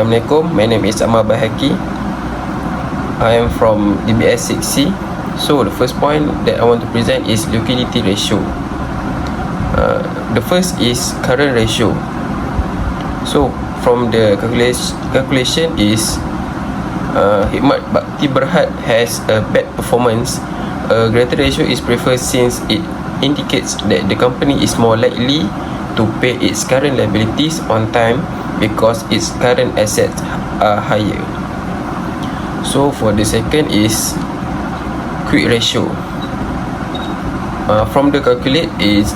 Assalamualaikum, my name is Amal Bahaki. I am from DBS 6C. So the first point that I want to present is liquidity ratio. The first is current ratio. So from the calculation is Hikmat Bakti Berhad has a bad performance. A greater ratio is preferred since it indicates that the company is more likely to pay its current liabilities on time because its current assets are higher. So for the second is quick ratio. From the calculate is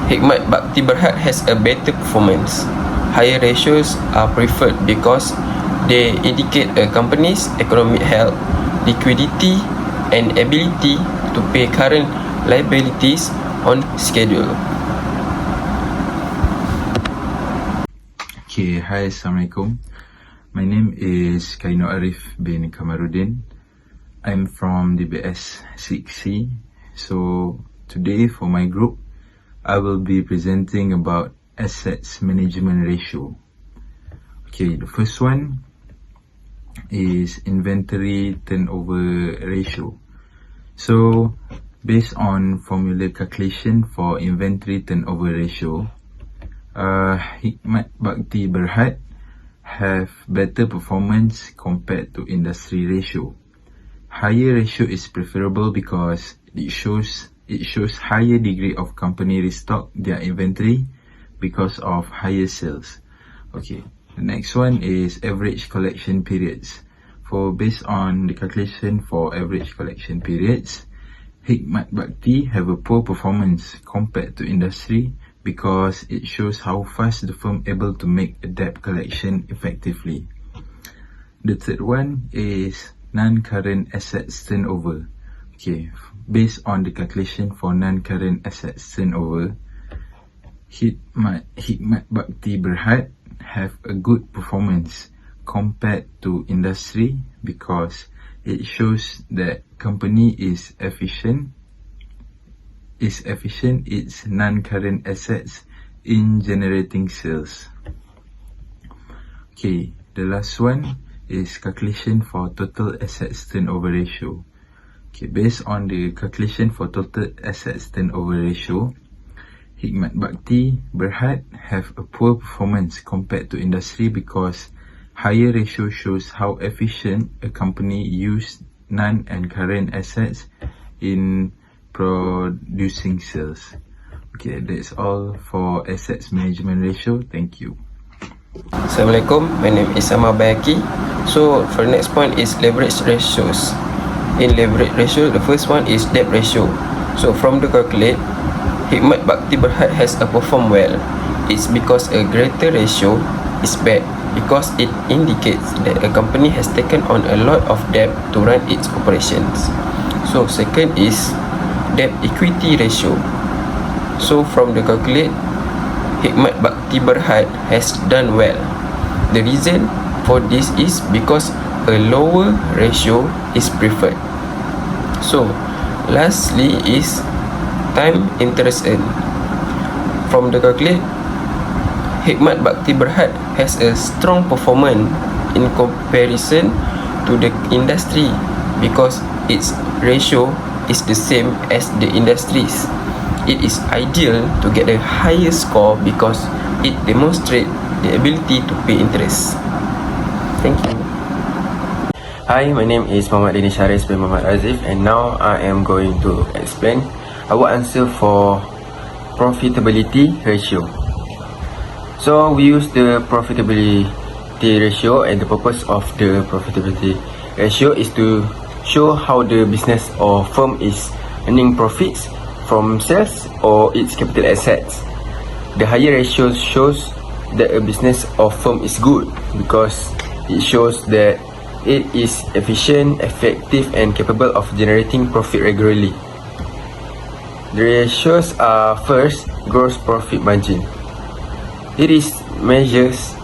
Hikmat Bakti Berhad has a better performance. Higher ratios are preferred because they indicate a company's economic health, liquidity and ability to pay current liabilities on schedule. Okay, hi, Assalamualaikum. My name is Kaino Arif bin Kamaruddin. I'm from DBS 6C. So today for my group, I will be presenting about assets management ratio. Okay, the first one is inventory turnover ratio. So based on formula calculation for inventory turnover ratio, Hikmat Bakti Berhad have better performance compared to industry ratio. Higher ratio is preferable because it shows higher degree of company restock their inventory because of higher sales. Okay, the next one is average collection periods. For based on the calculation for average collection periods, Hikmat Bakti have a poor performance compared to industry because it shows how fast the firm able to make a debt collection effectively. The third one is non-current assets turnover. Okay, based on the calculation for non-current assets turnover, Hikmat Bakti Berhad have a good performance compared to industry because it shows that company is efficient its non-current assets in generating sales. Okay, the last one is calculation for total assets turnover ratio. Okay, based on the calculation for total assets turnover ratio, Hikmat Bakti Berhad have a poor performance compared to industry because higher ratio shows how efficient a company use non and current assets in producing sales. Okay, that's all for assets management ratio. Thank you. Assalamualaikum, my name is Amal Bahaki. So for the next point is leverage ratios. In leverage ratio, the first one is debt ratio. So from the calculate, Hikmat Bakti Berhad has performed well. It's because a greater ratio is bad because it indicates that a company has taken on a lot of debt to run its operations. So second is debt equity ratio. So from the calculate, Hikmat Bakti Berhad has done well. The reason for this is because a lower ratio is preferred. So lastly is time interest earned. From the calculate, Hikmat Bakti Berhad has a strong performance in comparison to the industry because its ratio is the same as the industry's. It is ideal to get a higher score because it demonstrates the ability to pay interest. Thank you. Hi, my name is Muhammad Dini Syaris bin Muhammad Azif, and now I am going to explain our answer for profitability ratio. So we use the profitability ratio, and the purpose of the profitability ratio is to show how the business or firm is earning profits from sales or its capital assets. The higher ratio shows that a business or firm is good because it shows that it is efficient, effective and capable of generating profit regularly. The ratios are first, gross profit margin. It is measures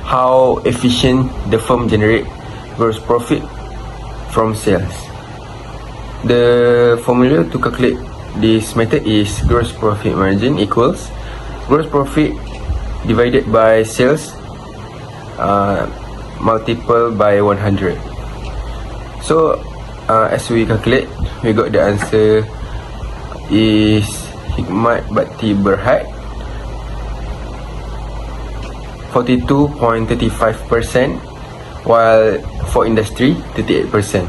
how efficient the firm generate gross profit from sales. The formula to calculate this method is gross profit margin equals gross profit divided by sales multiple by 100. So as we calculate, we got the answer is Hikmat Bakti Berhad 42.35%, while for industry 38%.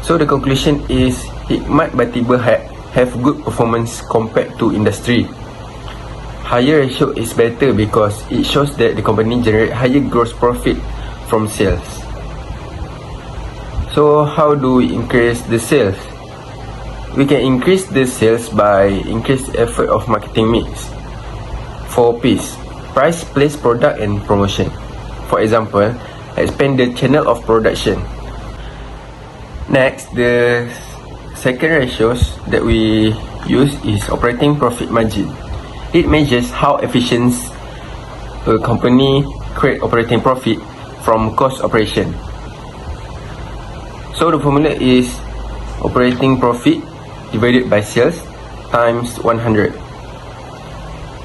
So the conclusion is Hikmat Bakti Berhad have good performance compared to industry. Higher ratio is better because it shows that the company generate higher gross profit from sales. So how do we increase the sales? We can increase the sales by increased effort of marketing mix. 4 P's: price, place, product and promotion. For example, expand the channel of production. Next, the second ratios that we use is operating profit margin. It measures how efficient a company create operating profit from cost operation. So the formula is operating profit divided by sales times 100.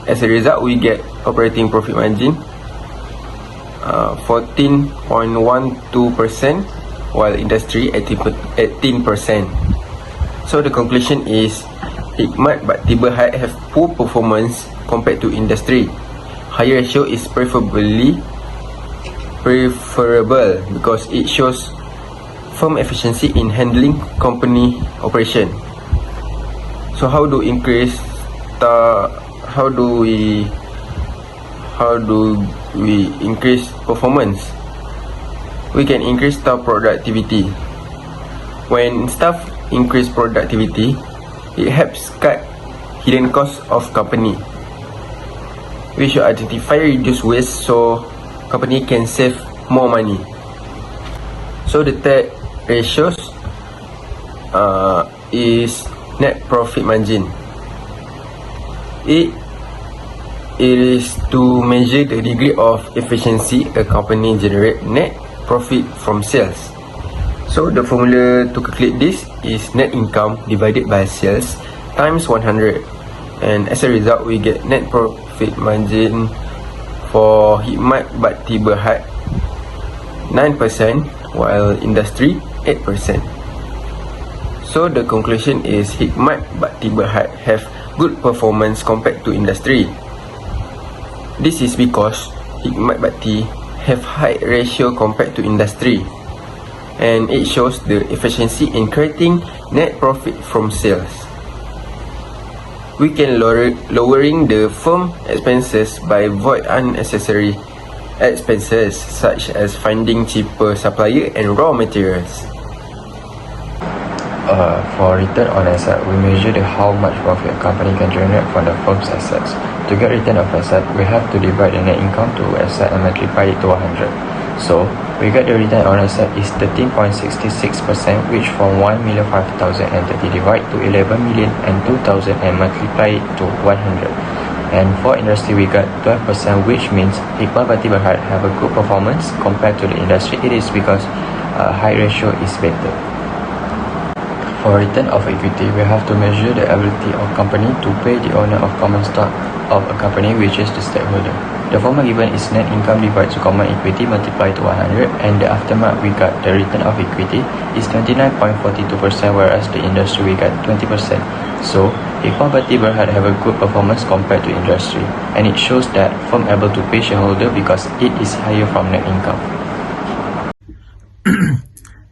As a result, we get operating profit margin 14.12%, while industry 18%. So the conclusion is Hikmat Bakti Berhad have poor performance compared to industry. Higher ratio is preferable because it shows firm efficiency in handling company operation. So how do we increase performance? We can increase staff productivity. When staff increase productivity, it helps cut hidden costs of company. We should identify reduce waste so company can save more money. So the third ratios is net profit margin. It is to measure the degree of efficiency a company generate net profit from sales. So the formula to calculate this is net income divided by sales times 100, and as a result we get net profit margin for Hikmat Bakti Berhad 9%, while industry 8%. So the conclusion is Hikmat Bakti Berhad have good performance compared to industry. This is because Hikmat Bakti have high ratio compared to industry, and it shows the efficiency in creating net profit from sales. We can lowering the firm expenses by avoid unnecessary expenses such as finding cheaper supplier and raw materials. For return on asset, we measure how much profit a company can generate from the firm's assets. To get return of asset, we have to divide the net income to asset and multiply it to 100. So, we get the return on asset is 13.66%, which from 1,005,030 divide to 11,002,000 and multiply it to 100. And for industry, we got 12%, which means Hikmat Bakti Berhad have a good performance compared to the industry. It is because high ratio is better. For return of equity, we have to measure the ability of company to pay the owner of common stock of a company, which is the stakeholder. The formula given is net income divided to common equity multiplied to 100, and the aftermath we got the return of equity is 29.42%, whereas the industry we got 20%. So Hikmat Bakti Berhad have a good performance compared to industry, and it shows that firm able to pay shareholder because it is higher from net income.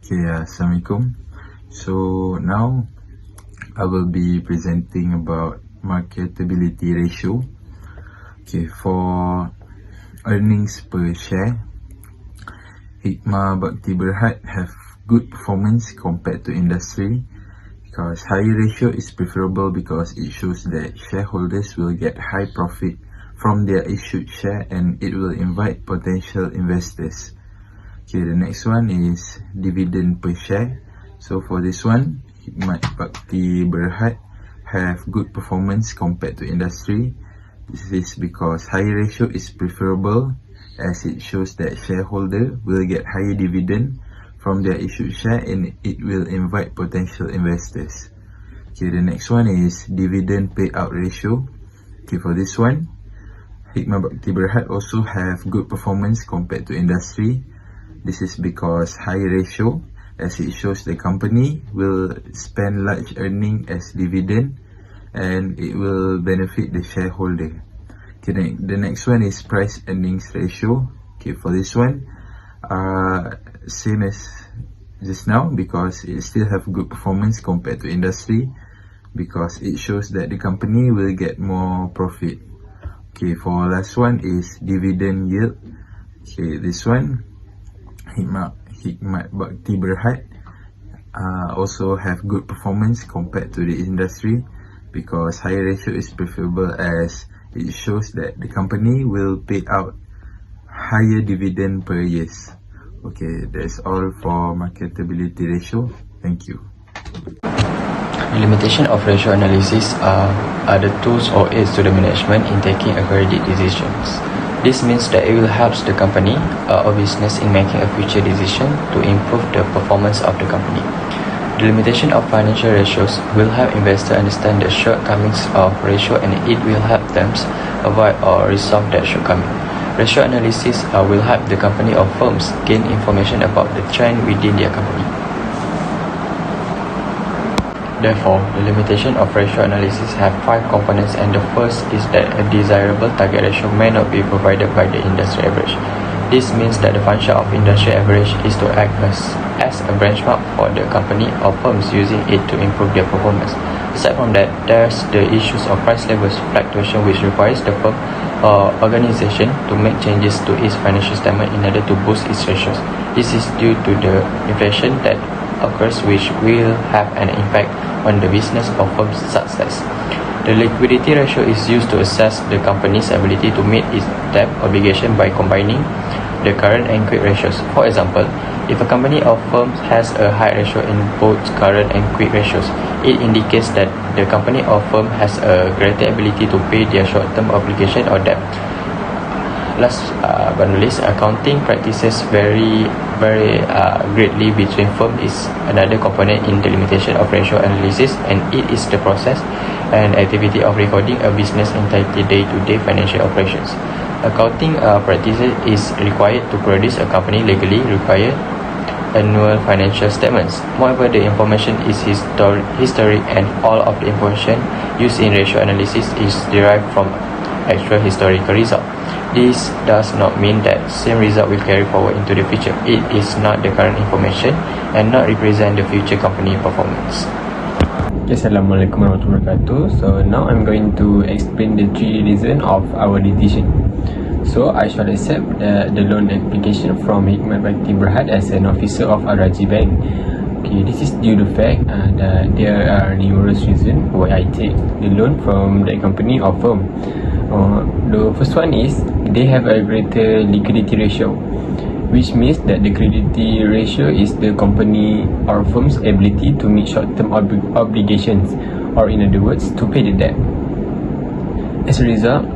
Okay, Assalamualaikum. So now I will be presenting about marketability ratio. Okay, for earnings per share, Hikmat Bakti Berhad have good performance compared to industry because higher ratio is preferable because it shows that shareholders will get high profit from their issued share and it will invite potential investors. Okay, the next one is dividend per share. So for this one, Hikmat Bakti Berhad have good performance compared to industry. This is because higher ratio is preferable as it shows that shareholder will get higher dividend from their issued share and it will invite potential investors. Okay, the next one is dividend payout ratio. Okay, for this one, Hikmat Bakti Berhad also have good performance compared to industry. This is because high ratio, as it shows the company will spend large earning as dividend and it will benefit the shareholder. Okay, the next one is price earnings ratio. Okay, for this one, same as just now because it still have good performance compared to industry because it shows that the company will get more profit. Okay, for last one is dividend yield. Okay, this one, Hikmat Bakti Berhad also have good performance compared to the industry because high ratio is preferable as it shows that the company will pay out higher dividend per year. Okay, that's all for marketability ratio. Thank you. The limitation of ratio analysis are the tools or aids to the management in taking a credit decisions. This means that it will help the company or business in making a future decision to improve the performance of the company. The limitation of financial ratios will help investors understand the shortcomings of ratio and it will help them avoid or resolve that shortcoming. Ratio analysis will help the company or firms gain information about the trend within their company. Therefore, the limitation of ratio analysis have 5 components and the first is that a desirable target ratio may not be provided by the industry average. This means that the function of industry average is to act as a benchmark for the company or firms using it to improve their performance. Aside from that, there's the issues of price levels fluctuation which requires the firm or organization to make changes to its financial statement in order to boost its ratios. This is due to the inflation that occurs which will have an impact on the business or firm's success. The liquidity ratio is used to assess the company's ability to meet its debt obligation by combining the current and quick ratios. For example, if a company or firm has a high ratio in both current and quick ratios, it indicates that the company or firm has a greater ability to pay their short-term obligation or debt. Last but not least, accounting practices vary greatly between firms is another component in the limitation of ratio analysis, and it is the process and activity of recording a business entity day-to-day financial operations. Accounting practices is required to produce a company legally required annual financial statements. Moreover, the information is historic and all of the information used in ratio analysis is derived from actual historical result. This does not mean that same result will carry forward into the future. It is not the current information and not represent the future company performance. Assalamualaikum warahmatullahi wabarakatuh. So now I'm going to explain the 3 reasons of our decision. So I shall accept the loan application from Hikmat Bakti Berhad as an officer of Al-Rajhi Bank. Okay, this is due to the fact that there are numerous reasons why I take the loan from the company or firm. The first one is they have a greater liquidity ratio, which means that the liquidity ratio is the company or firm's ability to meet short-term obligations, or in other words, to pay the debt. As a result,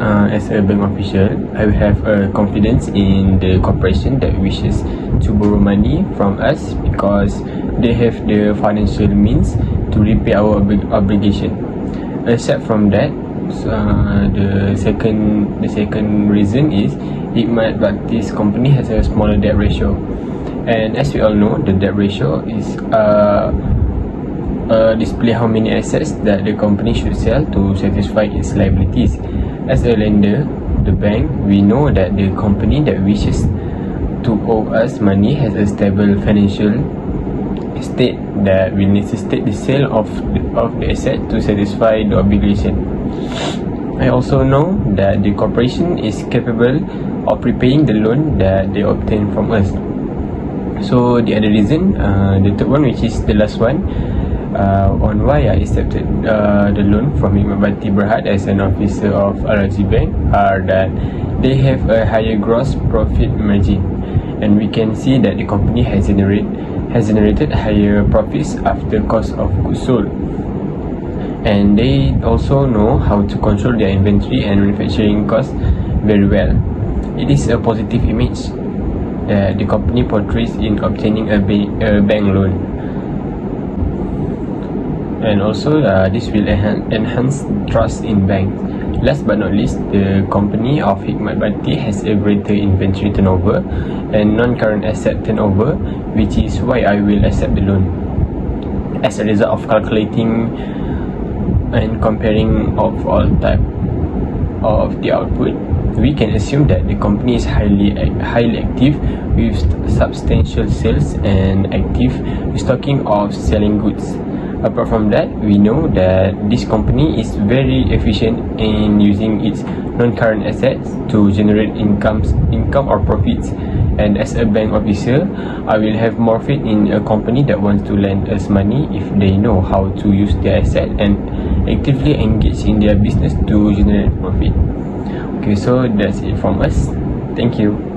as a bank official, I will have confidence in the corporation that wishes to borrow money from us because they have the financial means to repay our obligation. Except from that, the second reason is Hikmat Bakti's company has a smaller debt ratio, and as we all know, the debt ratio is display how many assets that the company should sell to satisfy its liabilities. As a lender, the bank, we know that the company that wishes to owe us money has a stable financial state that will necessitate the sale of the asset to satisfy the obligation. I also know that the corporation is capable of repaying the loan that they obtain from us. So the other reason, the third one, which is the last one, on why I accepted the loan from Hikmat Bakti Berhad as an officer of Al-Rajhi Bank, are that they have a higher gross profit margin, and we can see that the company has generated higher profits after cost of goods sold, and they also know how to control their inventory and manufacturing costs very well. It is a positive image that the company portrays in obtaining a bank loan, and also this will enhance trust in banks. Last but not least, the company of Hikmat Bati has a greater inventory turnover and non-current asset turnover, which is why I will accept the loan. As a result of calculating and comparing of all type of the output, we can assume that the company is highly active with substantial sales and active restocking of selling goods. Apart from that, we know that this company is very efficient in using its non-current assets to generate income or profits. And as a bank officer, I will have more faith in a company that wants to lend us money if they know how to use their asset and actively engage in their business to generate profit. Okay, so that's it from us. Thank you.